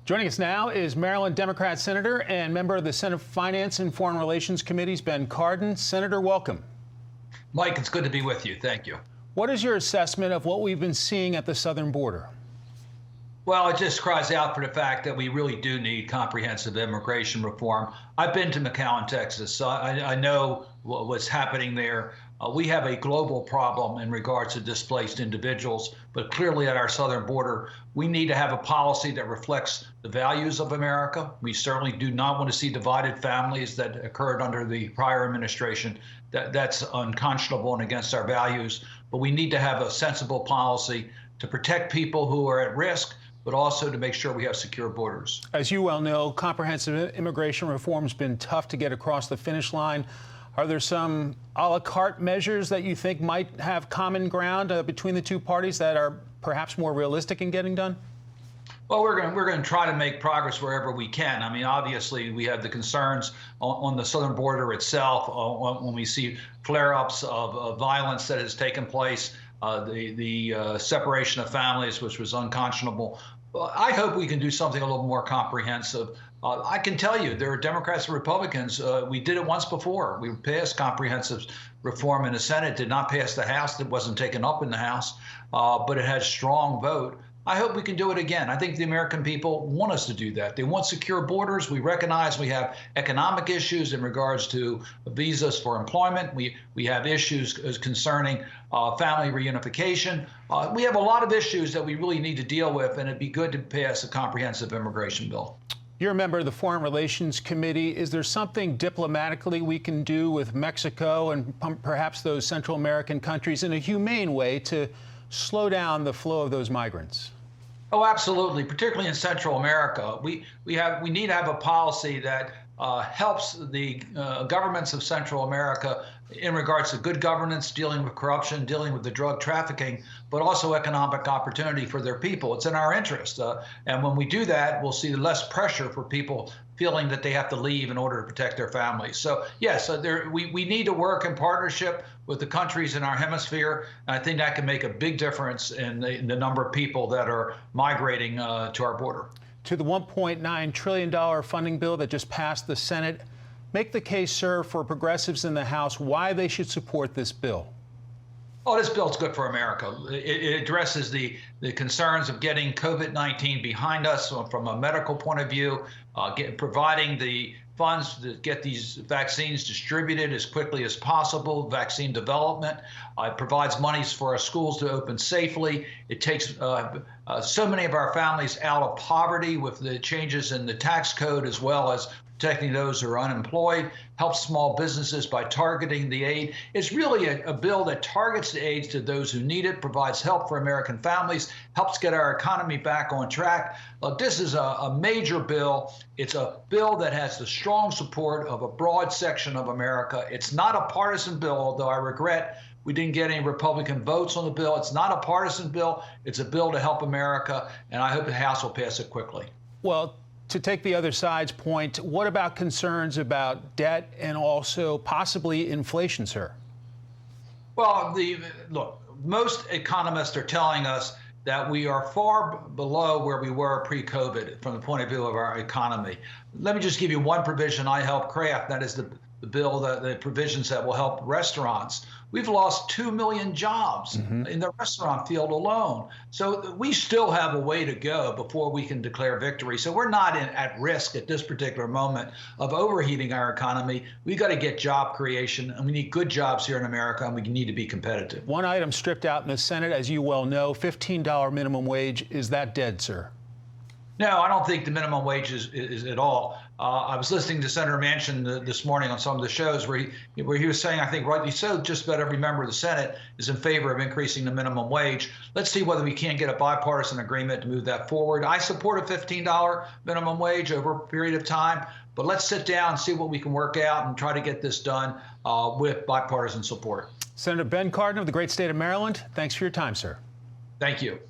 Joining us now is Maryland Democrat Senator and member of the Senate Finance and Foreign Relations Committees, Ben Cardin. Senator, welcome. Mike, it's good to be with you. Thank you. What is your assessment of what we've been seeing at the southern border? Well, it just cries out for the fact that we really do need comprehensive immigration reform. I've been to McAllen, Texas, so I know what's happening there. We have a global problem in regards to displaced individuals, but clearly at our southern border, we need to have a policy that reflects the values of America. We certainly do not want to see divided families that occurred under the prior administration. That's unconscionable and against our values. But we need to have a sensible policy to protect people who are at risk, but also to make sure we have secure borders. As you well know, comprehensive immigration reform has been tough to get across the finish line. Are there some a la carte measures that you think might have common ground between the two parties that are perhaps more realistic in getting done? Well, we're going to try to make progress wherever we can. I mean, obviously, we have the concerns on the southern border itself when we see flare-ups of violence that has taken place, the separation of families, which was unconscionable. I hope we can do something a little more comprehensive. I can tell you, there are Democrats and Republicans. We did it once before. We passed comprehensive reform in the Senate, did not pass the House. It wasn't taken up in the House, but it had strong vote. I hope we can do it again. I think the American people want us to do that. They want secure borders. We recognize we have economic issues in regards to visas for employment. We have issues concerning family reunification. We have a lot of issues that we really need to deal with, and it'd be good to pass a comprehensive immigration bill. You're a member of the Foreign Relations Committee. Is there something diplomatically we can do with Mexico and perhaps those Central American countries in a humane way to slow down the flow of those migrants? Oh, absolutely. Particularly in Central America, we need to have a policy that helps the governments of Central America in regards to good governance, dealing with corruption, dealing with the drug trafficking, but also economic opportunity for their people. It's in our interest. And when we do that, we'll see less pressure for people feeling that they have to leave in order to protect their families. So yes, we need to work in partnership with the countries in our hemisphere. And I think that can make a big difference in the number of people that are migrating to our border. To the $1.9 trillion funding bill that just passed the Senate, make the case, sir, for progressives in the House why they should support this bill. Oh, this bill's good for America. It addresses the concerns of getting COVID-19 behind us from a medical point of view, providing the funds to get these vaccines distributed as quickly as possible, vaccine development. It provides monies for our schools to open safely. It takes so many of our families out of poverty with the changes in the tax code, as well as protecting those who are unemployed, helps small businesses by targeting the aid. It's really a bill that targets the aid to those who need it, provides help for American families, helps get our economy back on track. Look, this is a major bill. It's a bill that has the strong support of a broad section of America. It's not a partisan bill, although I regret we didn't get any Republican votes on the bill. It's not a partisan bill. It's a bill to help America, and I hope the House will pass it quickly. Well, to take the other side's point, what about concerns about debt and also possibly inflation, sir? Well, look, most economists are telling us that we are far below where we were pre-COVID from the point of view of our economy. Let me just give you one provision I helped craft. That is the bill, the provisions that will help restaurants. We've lost 2 million jobs in the restaurant field alone. So we still have a way to go before we can declare victory. So we're not at risk at this particular moment of overheating our economy. We got to get job creation, and we need good jobs here in America, and we need to be competitive. One item stripped out in the Senate, as you well know, $15 minimum wage. Is that dead, sir? No, I don't think the minimum wage is at all. I was listening to Senator Manchin this morning on some of the shows where he was saying, I think rightly so, just about every member of the Senate is in favor of increasing the minimum wage. Let's see whether we can't get a bipartisan agreement to move that forward. I support a $15 minimum wage over a period of time, but let's sit down and see what we can work out and try to get this done with bipartisan support. Senator Ben Cardin of the great state of Maryland, thanks for your time, sir. Thank you.